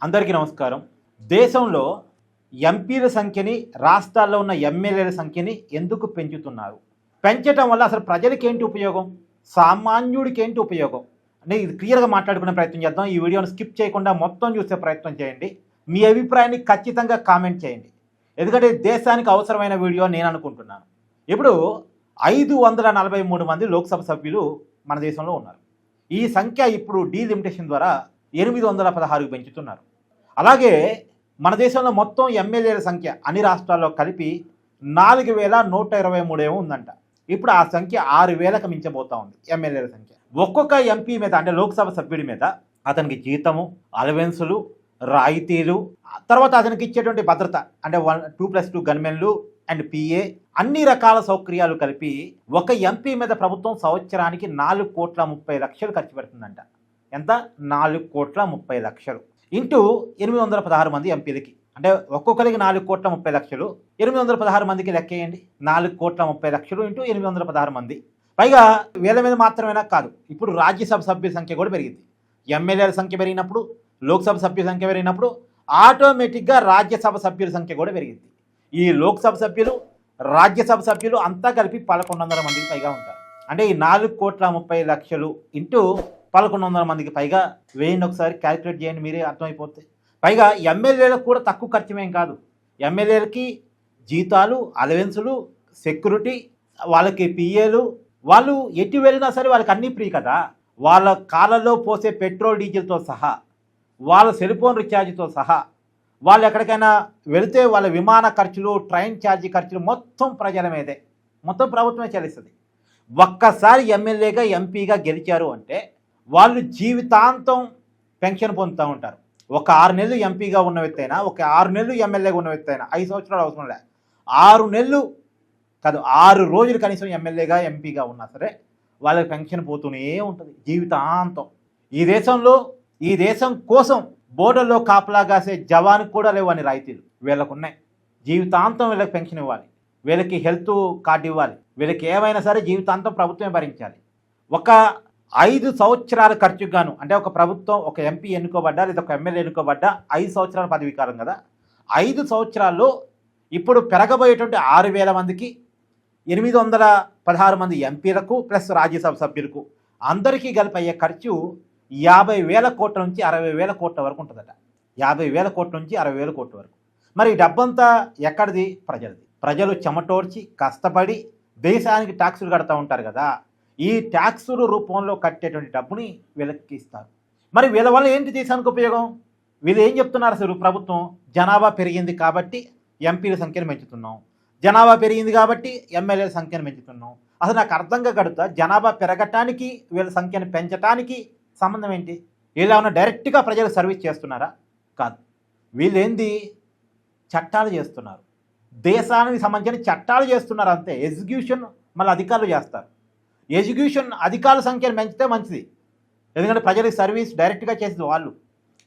అందరికీ నమస్కారం. దేశంలో ఎంపీల సంఖ్యని, రాష్ట్రాల్లో ఉన్న ఎమ్మెల్యేల సంఖ్యని ఎందుకు పెంచుతున్నారు? పెంచటం వల్ల అసలు ప్రజలకేంటి ఉపయోగం? సామాన్యుడికేంటి ఉపయోగం? అంటే ఇది క్లియర్‌గా మాట్లాడుకునే ప్రయత్నం చేద్దాం. ఈ వీడియోని స్కిప్ చేయకుండా మొత్తం చూసే ప్రయత్నం చేయండి. మీ అభిప్రాయాన్ని ఖచ్చితంగా కామెంట్ చేయండి. ఎందుకంటే దేశానికి అవసరమైన వీడియో అని నేను అనుకుంటున్నాను. ఇప్పుడు 543 మంది లోక్సభ సభ్యులు మన దేశంలో ఉన్నారు. ఈ సంఖ్య ఇప్పుడు డీలిమిటేషన్ ద్వారా 816కు పెంచుతున్నారు. అలాగే మన దేశంలో మొత్తం ఎమ్మెల్యేల సంఖ్య అన్ని రాష్ట్రాల్లో కలిపి 4123 ఉందంట. ఇప్పుడు ఆ సంఖ్య 6000కు మించబోతా ఉంది ఎమ్మెల్యేల సంఖ్య. ఒక్కొక్క ఎంపీ మీద అంటే లోక్సభ సభ్యుడి మీద అతనికి జీతము, అలవెన్సులు, రాయితీలు, తర్వాత అతనికి ఇచ్చేటువంటి భద్రత అంటే 2+2 గన్మెన్లు అండ్ పిఏ అన్ని రకాల సౌకర్యాలు కలిపి ఒక ఎంపీ మీద ప్రభుత్వం సంవత్సరానికి 4,30,00,000 ఖర్చు పెడుతుందంట. ఎంత? 4,30,00,000 ఇంటూ 816 మంది ఎంపీలకి, అంటే ఒక్కొక్కరికి 4,30,00,000, 816 మందికి లెక్కేయండి. 4,30,00,000 ఇంటూ 816 మంది. పైగా వీళ్ళ మీద మాత్రమేనా కాదు, ఇప్పుడు రాజ్యసభ సభ్యుల సంఖ్య కూడా పెరిగింది. ఎమ్మెల్యేల సంఖ్య పెరిగినప్పుడు, లోక్సభ సభ్యుల సంఖ్య పెరిగినప్పుడు ఆటోమేటిక్గా రాజ్యసభ సభ్యుల సంఖ్య కూడా పెరిగింది. ఈ లోక్సభ సభ్యులు, రాజ్యసభ సభ్యులు అంతా కలిపి 1,100 మందికి పైగా ఉంటారు. అంటే ఈ 4,30,00,000 ఇంటూ 1,100 మందికి పైగా వేయండి, ఒకసారి క్యాలిక్యులేట్ చేయండి, మీరే అర్థమైపోతే. పైగా ఎమ్మెల్యేలకు కూడా తక్కువ ఖర్చుమేం కాదు. ఎమ్మెల్యేలకి జీతాలు, అలవెన్సులు, సెక్యూరిటీ, వాళ్ళకి పిఏలు, వాళ్ళు ఎటు వెళ్ళినా సరే వాళ్ళకి అన్నీ ఫ్రీ కదా. వాళ్ళ కాళ్ళలో పోసే పెట్రోల్ డీజిల్తో సహా, వాళ్ళ సెల్ ఫోన్ రీఛార్జ్తో సహా, వాళ్ళు ఎక్కడికైనా వెళితే వాళ్ళ విమాన ఖర్చులు, ట్రైన్ ఛార్జీ ఖర్చులు మొత్తం ప్రజల మీదే, మొత్తం ప్రభుత్వమే చెల్లిస్తుంది. ఒక్కసారి ఎమ్మెల్యేగా, ఎంపీగా గెలిచారు అంటే వాళ్ళు జీవితాంతం పెన్షన్ పొందుతూ ఉంటారు. ఒక 6 నెలలు ఎంపీగా ఉన్న వ్యక్తి అయినా, ఒక 6 నెలలు ఎమ్మెల్యేగా ఉన్న వ్యక్తి అయినా, 5 సంవత్సరాలు అవసరం లే, 6 నెలలు కాదు 6 రోజులు కనీసం ఎమ్మెల్యేగా, ఎంపీగా ఉన్నా సరే వాళ్ళకి పెన్షన్ పోతూనే ఉంటుంది జీవితాంతం. ఈ దేశం కోసం బోర్డర్లో కాపలా కాసే జవాన్కి కూడా లేవని రాయితీలు వీళ్ళకున్నాయి. జీవితాంతం వీళ్ళకి పెన్షన్ ఇవ్వాలి, వీళ్ళకి హెల్త్ కార్డు ఇవ్వాలి, వీళ్ళకి ఏమైనా సరే జీవితాంతం ప్రభుత్వమే భరించాలి. ఒక 5 సంవత్సరాల ఖర్చుకు గాను, అంటే ఒక ప్రభుత్వం, ఒక ఎంపీ ఎన్నుకోబడ్డా లేదా ఒక ఎమ్మెల్యే ఎన్నుకోబడ్డా 5 సంవత్సరాల పదవీ కాలం కదా. 5 సంవత్సరాల్లో ఇప్పుడు పెరగబోయేటువంటి 6,000 మందికి, 816 మంది ఎంపీలకు ప్లస్ రాజ్యసభ సభ్యులకు అందరికీ కలిపి అయ్యే ఖర్చు 50,000 కోట్ల నుంచి 60,000 కోట్ల వరకు ఉంటుందట. 50,000 కోట్ల నుంచి 60,000 కోట్ల వరకు. మరి ఈ డబ్బంతా ఎక్కడిది? ప్రజలది. ప్రజలు చెమటోడ్చి కష్టపడి దేశానికి ట్యాక్సులు కడతా ఉంటారు కదా. ఈ ట్యాక్సుల రూపంలో కట్టేటువంటి డబ్బుని వీళ్ళకి ఇస్తారు. మరి వీళ్ళ వల్ల ఏంటి దేశానికి ఉపయోగం? వీళ్ళు ఏం చెప్తున్నారు అసలు? ప్రభుత్వం జనాభా పెరిగింది కాబట్టి ఎంపీల సంఖ్యను పెంచుతున్నాం, జనాభా పెరిగింది కాబట్టి ఎమ్మెల్యేల సంఖ్యను పెంచుతున్నాం. అసలు నాకు అర్థంగా గడుతా, జనాభా పెరగటానికి వీళ్ళ సంఖ్యను పెంచడానికి సంబంధం ఏంటి? వీళ్ళు ఏమైనా డైరెక్ట్గా ప్రజలకు సర్వీస్ చేస్తున్నారా? కాదు. వీళ్ళేంది? చట్టాలు చేస్తున్నారు, దేశానికి సంబంధించిన చట్టాలు చేస్తున్నారు అంతే. ఎగ్జిక్యూషన్ మళ్ళీ అధికారులు చేస్తారు. ఎగ్జిక్యూషన్ అధికారుల సంఖ్యను పెంచితే మంచిది, ఎందుకంటే ప్రజలకు సర్వీస్ డైరెక్ట్గా చేసేది వాళ్ళు.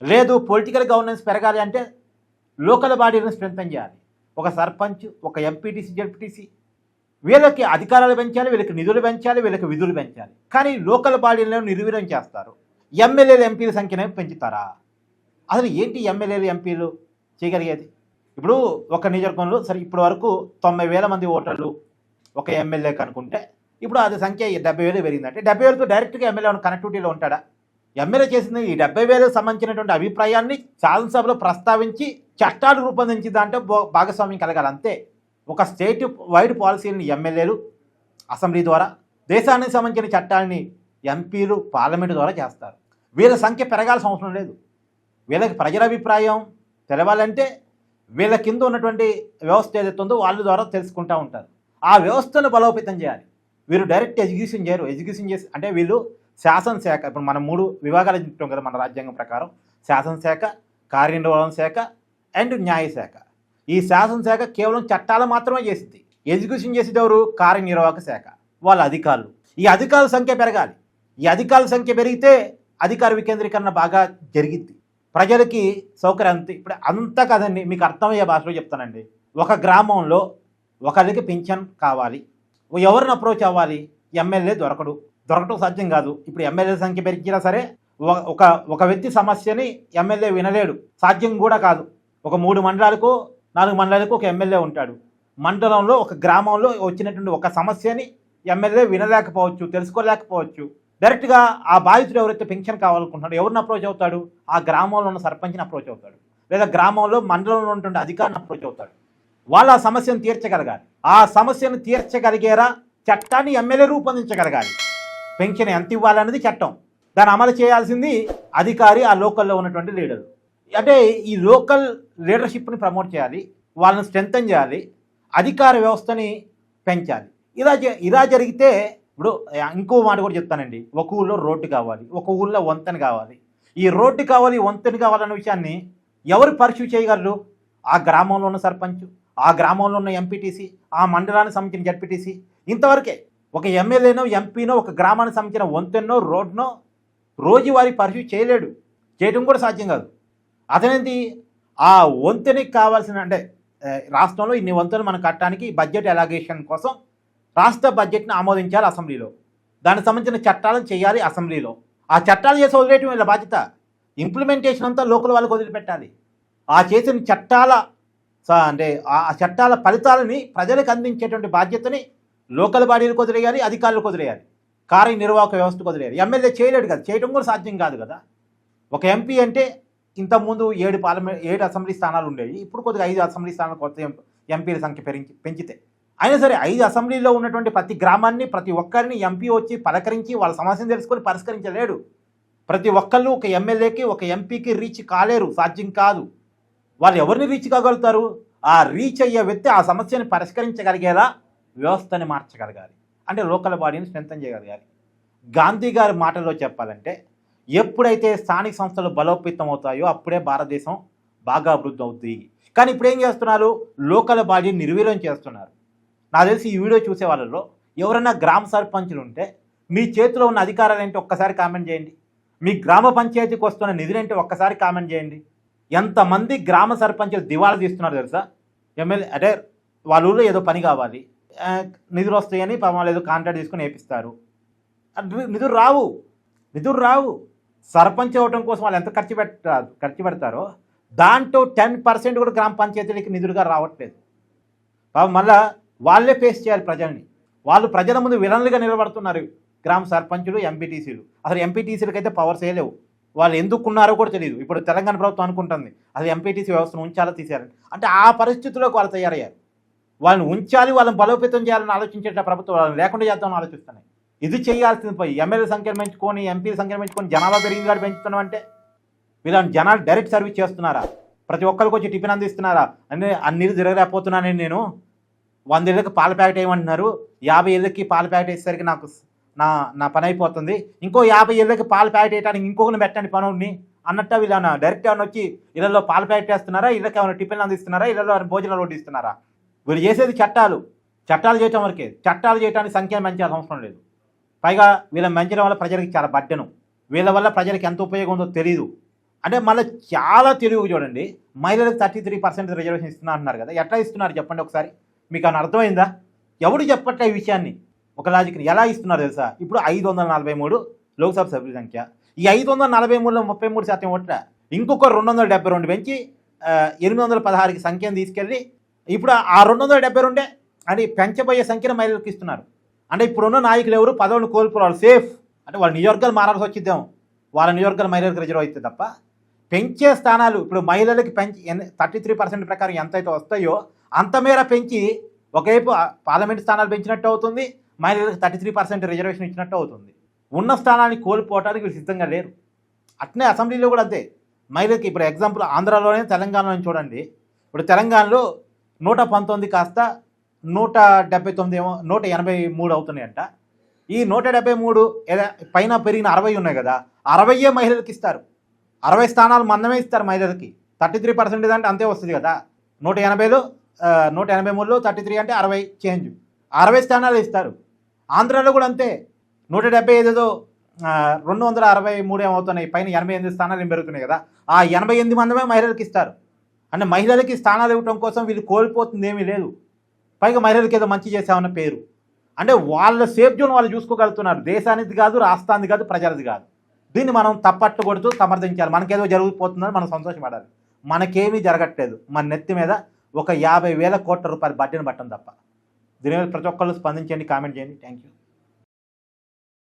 లేదు, పొలిటికల్ గవర్నెన్స్ పెరగాలి అంటే లోకల్ బాడీలను స్ట్రెంథెన్ చేయాలి. ఒక సర్పంచ్, ఒక ఎంపీటీసీ, జెడ్పీటీసీ, వీళ్ళకి అధికారాలు పెంచాలి, వీళ్ళకి నిధులు పెంచాలి, వీళ్ళకి విధులు పెంచాలి. కానీ లోకల్ బాడీలను నిర్వీర్యం చేస్తారు. ఎమ్మెల్యేలు, ఎంపీల సంఖ్యనే పెంచుతారా? అసలు ఏంటి ఎమ్మెల్యేలు, ఎంపీలు చేయగలిగేది? ఇప్పుడు ఒక నియోజకవర్గంలో సరే ఇప్పటి వరకు 90,000 మంది ఓటర్లు ఒక ఎమ్మెల్యేకి అనుకుంటే, ఇప్పుడు అది సంఖ్య 70,000 పెరిగిందంటే 70,000తో డైరెక్ట్గా ఎమ్మెల్యే కనెక్టివిటీలో ఉంటాడా? ఎమ్మెల్యే చేసింది ఈ 70,000కు సంబంధించినటువంటి అభిప్రాయాన్ని శాసనసభలో ప్రస్తావించి చట్టాలు రూపొందించి దాంట్లో భాగస్వామ్యం కలగాలి అంతే. ఒక స్టేట్ వైడ్ పాలసీని ఎమ్మెల్యేలు అసెంబ్లీ ద్వారా, దేశానికి సంబంధించిన చట్టాలని ఎంపీలు పార్లమెంటు ద్వారా చేస్తారు. వీళ్ళ సంఖ్య పెరగాల్సిన అవసరం లేదు. వీళ్ళకి ప్రజల అభిప్రాయం తెలవాలంటే వీళ్ళ కింద ఉన్నటువంటి వ్యవస్థ ఏదైతే ఉందో వాళ్ళ ద్వారా తెలుసుకుంటూ ఉంటారు. ఆ వ్యవస్థను బలోపేతం చేయాలి. వీరు డైరెక్ట్ ఎగ్జిక్యూషన్ చేయరు. ఎగ్జిక్యూషన్ చేసి అంటే వీళ్ళు శాసనశాఖ, ఇప్పుడు మనం 3 విభాగాలు చెప్తాం కదా మన రాజ్యాంగం ప్రకారం: శాసనశాఖ, కార్యనిర్వహణ శాఖ అండ్ న్యాయశాఖ. ఈ శాసనశాఖ కేవలం చట్టాలు మాత్రమే చేసింది. ఎగ్జిక్యూషన్ చేసేది ఎవరు? కార్యనిర్వాహక శాఖ, వాళ్ళ అధికారులు. ఈ అధికారుల సంఖ్య పెరగాలి. ఈ అధికారుల సంఖ్య పెరిగితే అధికార వికేంద్రీకరణ బాగా జరిగిద్ది, ప్రజలకి సౌకర్యం. ఇప్పుడు అంతా కదండి, మీకు అర్థమయ్యే భాషలో చెప్తానండి. ఒక గ్రామంలో ఒకరికి పింఛన్ కావాలి, ఎవరిని అప్రోచ్ అవ్వాలి? ఎమ్మెల్యే దొరకడం సాధ్యం కాదు. ఇప్పుడు ఎమ్మెల్యేల సంఖ్య పెరిగినా సరే ఒక ఒక వ్యక్తి సమస్యని ఎమ్మెల్యే వినలేడు, సాధ్యం కూడా కాదు. ఒక 3 మండలాలకు 4 మండలాలకు ఒక ఎమ్మెల్యే ఉంటాడు. మండలంలో ఒక గ్రామంలో వచ్చినటువంటి ఒక సమస్యని ఎమ్మెల్యే వినలేకపోవచ్చు, తెలుసుకోలేకపోవచ్చు. డైరెక్ట్గా ఆ బాధితుడు ఎవరైతే పెన్షన్ కావాలనుకుంటున్నాడో ఎవరిని అప్రోచ్ అవుతాడు? ఆ గ్రామంలో ఉన్న సర్పంచ్ని అప్రోచ్ అవుతాడు, లేదా గ్రామంలో మండలంలో ఉన్నటువంటి అధికారిని అప్రోచ్ అవుతాడు. వాళ్ళు ఆ సమస్యను తీర్చగలగాలి. ఆ సమస్యను తీర్చగలిగేరా చట్టాన్ని ఎమ్మెల్యే రూపొందించగలగాలి. పెన్షన్ ఎంత ఇవ్వాలన్నది చట్టం, దాన్ని అమలు చేయాల్సింది అధికారి, ఆ లోకల్లో ఉన్నటువంటి లీడర్. అంటే ఈ లోకల్ లీడర్షిప్ని ప్రమోట్ చేయాలి, వాళ్ళని స్ట్రెంథన్ చేయాలి, అధికార వ్యవస్థని పెంచాలి. ఇలా జరిగితే ఇప్పుడు ఇంకో మాట కూడా చెప్తానండి. ఒక ఊళ్ళో రోడ్డు కావాలి, ఒక ఊళ్ళో వంతెన కావాలి. ఈ రోడ్డు కావాలి, వంతెన కావాలన్న విషయాన్ని ఎవరు పర్సూ చేయగలరు? ఆ గ్రామంలో ఉన్న సర్పంచ్, ఆ గ్రామంలో ఉన్న ఎంపీటీసీ, ఆ మండలానికి సంబంధించిన జడ్పీటీసీ. ఇంతవరకే. ఒక ఎమ్మెల్యేనో ఎంపీనో ఒక గ్రామానికి సంబంధించిన వంతెన్నో రోడ్నో రోజువారీ పర్సూ చేయలేడు, చేయడం కూడా సాధ్యం కాదు. అతనేంటి ఆ వంతెనకి కావాల్సిన అంటే రాష్ట్రంలో ఇన్ని వంతులు మనం కట్టడానికి బడ్జెట్ ఎలాగేషన్ కోసం రాష్ట్ర బడ్జెట్ని ఆమోదించాలి అసెంబ్లీలో, దానికి సంబంధించిన చట్టాలను చేయాలి అసెంబ్లీలో. ఆ చట్టాలు చేసి వదిలేయటం వీళ్ళ బాధ్యత. ఇంప్లిమెంటేషన్ అంతా లోకల్ వాళ్ళకి వదిలిపెట్టాలి. ఆ చేసిన చట్టాల అంటే ఆ చట్టాల ఫలితాలని ప్రజలకు అందించేటువంటి బాధ్యతని లోకల్ బాడీలకు వదిలేయాలి, అధికారులకు వదిలేయాలి, కార్యనిర్వాహక వ్యవస్థకు వదిలేయాలి. ఎమ్మెల్యే చేయలేడు కదా, చేయడం కూడా సాధ్యం కాదు కదా. ఒక ఎంపీ అంటే ఇంతకుముందు 7 అసెంబ్లీ స్థానాలు ఉండేవి, ఇప్పుడు కొద్దిగా 5 అసెంబ్లీ స్థానాలు కొత్త ఎంపీల సంఖ్య పెంచితే. అయినా సరే 5 అసెంబ్లీలో ఉన్నటువంటి ప్రతి గ్రామాన్ని, ప్రతి ఒక్కరిని ఎంపీ వచ్చి పలకరించి వాళ్ళ సమస్యను తెలుసుకొని పరిష్కరించలేడు. ప్రతి ఒక్కళ్ళు ఒక ఎమ్మెల్యేకి, ఒక ఎంపీకి రీచ్ కాలేరు, సాధ్యం కాదు. వాళ్ళు ఎవరిని రీచ్ కాగలుగుతారు? ఆ రీచ్ అయ్యే వ్యక్తి ఆ సమస్యని పరిష్కరించగలిగేలా వ్యవస్థని మార్చగలగాలి, అంటే లోకల్ బాడీని స్ట్రెంథన్ చేయగలగాలి. గాంధీ గారి మాటల్లో చెప్పాలంటే, ఎప్పుడైతే స్థానిక సంస్థలు బలోపేతం అవుతాయో అప్పుడే భారతదేశం బాగా అభివృద్ధి అవుతుంది. కానీ ఇప్పుడు ఏం చేస్తున్నారు? లోకల్ బాడీని నిర్వీర్యం చేస్తున్నారు. నాకు తెలిసి ఈ వీడియో చూసే వాళ్ళలో ఎవరైనా గ్రామ సర్పంచులు ఉంటే మీ చేతిలో ఉన్న అధికారాలు ఏంటి ఒక్కసారి కామెంట్ చేయండి. మీ గ్రామ పంచాయతీకి వస్తున్న నిధులేంటి ఒక్కసారి కామెంట్ చేయండి. ఎంతమంది గ్రామ సర్పంచులు దివాళా తీస్తున్నారు తెలుసా? ఎమ్మెల్యే అంటే వాళ్ళ ఊళ్ళో ఏదో పని కావాలి, నిధులు వస్తాయని వాళ్ళు ఏదో కాంట్రాక్ట్ తీసుకుని వేపిస్తారు. నిధులు రావు. సర్పంచ్ అవ్వడం కోసం వాళ్ళు ఎంత ఖర్చు పెడతారో దాంట్లో 10% కూడా గ్రామ పంచాయతీలకి నిధులుగా రావట్లేదు. మళ్ళా వాళ్ళే ఫేస్ చేయాలి ప్రజల్ని. వాళ్ళు ప్రజల ముందు విలన్లుగా నిలబడుతున్నారు గ్రామ సర్పంచులు, ఎంపీటీసీలు. అసలు ఎంపీటీసీలకు అయితే పవర్స్ లేవు, వాళ్ళు ఎందుకున్నారో కూడా తెలియదు. ఇప్పుడు తెలంగాణ ప్రభుత్వం అనుకుంటుంది అది ఎంపీటీసీ వ్యవస్థను ఉంచాలో తీసేయాలని. అంటే ఆ పరిస్థితుల్లోకి వాళ్ళు తయారయ్యారు. వాళ్ళని ఉంచాలి, వాళ్ళని బలోపేతం చేయాలని ఆలోచించేట ప్రభుత్వం వాళ్ళని లేకుండా చేద్దామని ఆలోచిస్తున్నాయి. ఇది చేయాల్సింది పోయి ఎమ్మెల్యే సంఖ్యను పెంచుకొని, ఎంపీల సంఖ్యను పెంచుకొని జనాభా పెరిగింది కాబట్టి పెంచుతున్నాం అంటే వీళ్ళని జనాలు డైరెక్ట్ సర్వీస్ చేస్తున్నారా? ప్రతి ఒక్కరికి వచ్చి టిఫిన్ అందిస్తున్నారా? అంటే అన్నిళ్ళు తిరగలేకపోతున్నానని నేను 100 ఏళ్ళకి పాల ప్యాకెట్ వేయమంటున్నారు, 50 ఏళ్ళకి పాల ప్యాకెట్ వేసేసరికి నాకు నా పని అయిపోతుంది, ఇంకో 50 ఏళ్ళకి పాల ప్యాకెట్ వేయడానికి ఇంకొకరిని పెట్టండి పనుని అన్నట్టు వీళ్ళ డైరెక్ట్ ఏమైనా వచ్చి ఇళ్లలో పాల ప్యాకెట్ వేస్తున్నారా? ఇళ్ళకి ఏమైనా టిఫిన్లు అందిస్తున్నారా? ఇళ్లలో భోజనాలు వడ్డిస్తున్నారా? వీళ్ళు చేసేది చట్టాలు చేయటం వరకే. చట్టాలు చేయడానికి సంఖ్య పెంచాల్సిన అవసరం లేదు. పైగా వీళ్ళని పెంచడం వల్ల ప్రజలకి చాలా బడ్డను, వీళ్ళ వల్ల ప్రజలకు ఎంత ఉపయోగం ఉందో తెలియదు. అంటే మళ్ళీ చాలా తెలివి చూడండి, మహిళలకు 33% రిజర్వేషన్ ఇస్తున్నా అంటున్నారు కదా, ఎట్లా ఇస్తున్నారు చెప్పండి ఒకసారి? మీకు అని అర్థమైందా? ఎవడు చెప్పట్లే ఈ విషయాన్ని. ఒక లాజిక్ని ఎలా ఇస్తున్నారు తెలుసా? ఇప్పుడు 543 లోక్సభ సభ్యుల సంఖ్య, ఈ 543లో 33% ఓట్ల, ఇంకొక 272 పెంచి 816కి సంఖ్యను తీసుకెళ్ళి ఇప్పుడు ఆ 272 అని పెంచబోయే సంఖ్యను మహిళలకు ఇస్తున్నారు. అంటే ఇప్పుడున్న నాయకులు ఎవరు పదవులను కోల్పోవాలి, సేఫ్ అంటే వాళ్ళ నియోజకవర్గాలు మారాల్సి వచ్చిద్దాం, వాళ్ళ నియోజకవర్గాలు మహిళలకు రిజర్వ్ అవుతుంది తప్ప పెంచే స్థానాలు ఇప్పుడు మహిళలకి పెంచి 33% ప్రకారం ఎంతైతే వస్తాయో అంత మేర పెంచి ఒకవైపు పార్లమెంట్ స్థానాలు పెంచినట్టు అవుతుంది, మహిళలకు 33% రిజర్వేషన్ ఇచ్చినట్టు అవుతుంది. ఉన్న స్థానాన్ని కోల్పోవడానికి వీళ్ళు సిద్ధంగా లేరు. అట్నే అసెంబ్లీలో కూడా అంతే. మహిళలకి ఇప్పుడు ఎగ్జాంపుల్ ఆంధ్రాలోనే తెలంగాణలో చూడండి. ఇప్పుడు తెలంగాణలో 119 కాస్త 179 ఏమో 183 అవుతున్నాయంట. ఈ 173 పైన పెరిగిన 60 ఉన్నాయి కదా, 60 మహిళలకు ఇస్తారు. 60 స్థానాలు మందమే ఇస్తారు మహిళలకి. 33% అంటే అంతే వస్తుంది కదా. 180లో 183లో 33 అంటే 60 చేంజ్, 60 స్థానాలు ఇస్తారు. ఆంధ్రాలో కూడా అంతే. 175 ఏదో 263 ఏమవుతున్నాయి, పైన 88 స్థానాలు ఏం పెరుగుతున్నాయి కదా, ఆ 88 మందమే మహిళలకు ఇస్తారు. అంటే మహిళలకి స్థానాలు ఇవ్వడం కోసం వీళ్ళు కోల్పోతుంది ఏమీ లేదు. పైగా మహిళలకి ఏదో మంచి చేసామన్న పేరు. అంటే వాళ్ళ సేఫ్ జోన్ వాళ్ళు చూసుకోగలుగుతున్నారు. దేశానికి కాదు, రాష్ట్రానికి కాదు, ప్రజలది కాదు. దీన్ని మనం తప్పట్టు కొడుతూ సమర్థించాలి. మనకేదో జరిగిపోతుందని మనం సంతోషపడాలి. మనకేమీ జరగట్లేదు. మన నెత్తి మీద ఒక 50,000 కోట్ల రూపాయల బడ్డీని పట్టం తప్ప. దీని మీద ప్రతి ఒక్కళ్ళు స్పందించండి, కామెంట్ చేయండి. Thank you.